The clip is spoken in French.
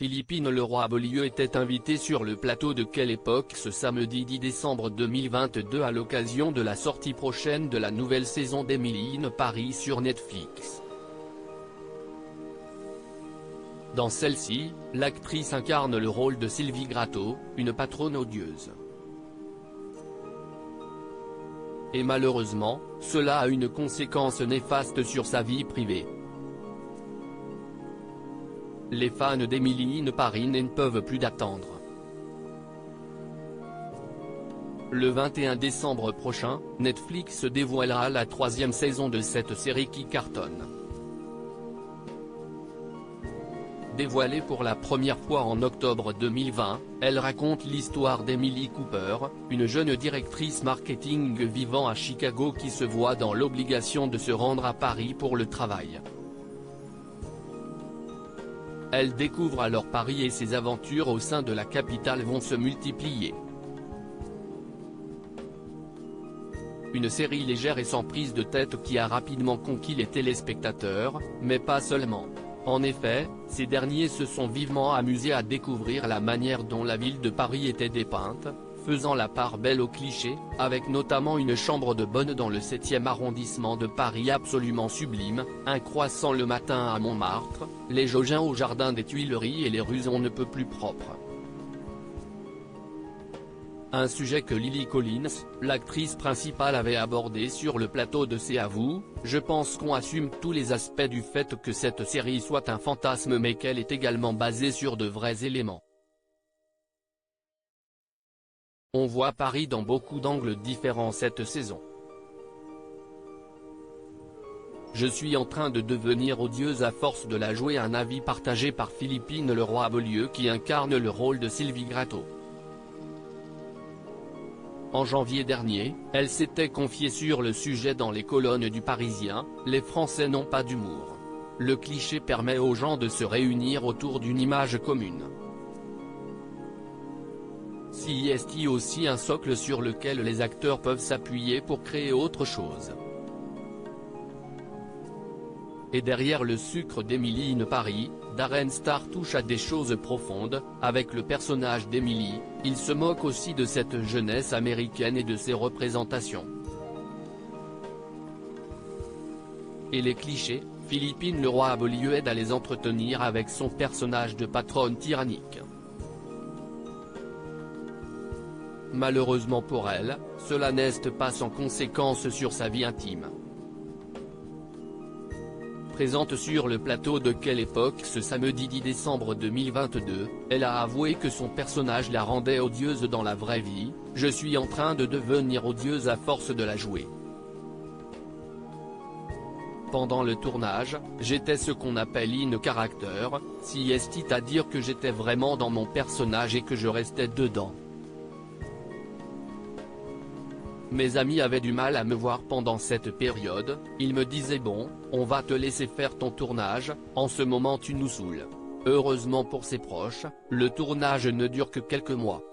Philippine Leroy Beaulieu était invitée sur le plateau de Quelle Époque ce samedi 10 décembre 2022 à l'occasion de la sortie prochaine de la nouvelle saison d'Emily in Paris sur Netflix. Dans celle-ci, l'actrice incarne le rôle de Sylvie Gratton, une patronne odieuse. Et malheureusement, cela a une conséquence néfaste sur sa vie privée. Les fans d'Emily in Paris ne peuvent plus d'attendre. Le 21 décembre prochain, Netflix dévoilera la 3e saison de cette série qui cartonne. Dévoilée pour la première fois en octobre 2020, elle raconte l'histoire d'Emily Cooper, une jeune directrice marketing vivant à Chicago qui se voit dans l'obligation de se rendre à Paris pour le travail. Elle découvre alors Paris et ses aventures au sein de la capitale vont se multiplier. Une série légère et sans prise de tête qui a rapidement conquis les téléspectateurs, mais pas seulement. En effet, ces derniers se sont vivement amusés à découvrir la manière dont la ville de Paris était dépeinte, faisant la part belle aux clichés, avec notamment une chambre de bonne dans le 7e arrondissement de Paris absolument sublime, un croissant le matin à Montmartre, les Joggins au jardin des Tuileries et les rues on ne peut plus propres. Un sujet que Lily Collins, l'actrice principale avait abordé sur le plateau de C'est à vous, je pense qu'on assume tous les aspects du fait que cette série soit un fantasme mais qu'elle est également basée sur de vrais éléments. On voit Paris dans beaucoup d'angles différents cette saison. Je suis en train de devenir odieuse à force de la jouer, un avis partagé par Philippine Leroy Beaulieu qui incarne le rôle de Sylvie Gratton. En janvier dernier, elle s'était confiée sur le sujet dans les colonnes du Parisien, les Français n'ont pas d'humour. Le cliché permet aux gens de se réunir autour d'une image commune. C'est aussi un socle sur lequel les acteurs peuvent s'appuyer pour créer autre chose. Et derrière le sucre d'Emily in Paris, Darren Star touche à des choses profondes, avec le personnage d'Emily, il se moque aussi de cette jeunesse américaine et de ses représentations. Et les clichés, Philippine Leroy Beaulieu aide à les entretenir avec son personnage de patronne tyrannique. Malheureusement pour elle, cela n'est pas sans conséquence sur sa vie intime. Présente sur le plateau de Quelle Époque ce samedi 10 décembre 2022, elle a avoué que son personnage la rendait odieuse dans la vraie vie, « Je suis en train de devenir odieuse à force de la jouer. Pendant le tournage, j'étais ce qu'on appelle in character, c'est-à-dire que j'étais vraiment dans mon personnage et que je restais dedans. Mes amis avaient du mal à me voir pendant cette période, ils me disaient bon, on va te laisser faire ton tournage, en ce moment tu nous saoules. Heureusement pour ses proches, le tournage ne dure que quelques mois.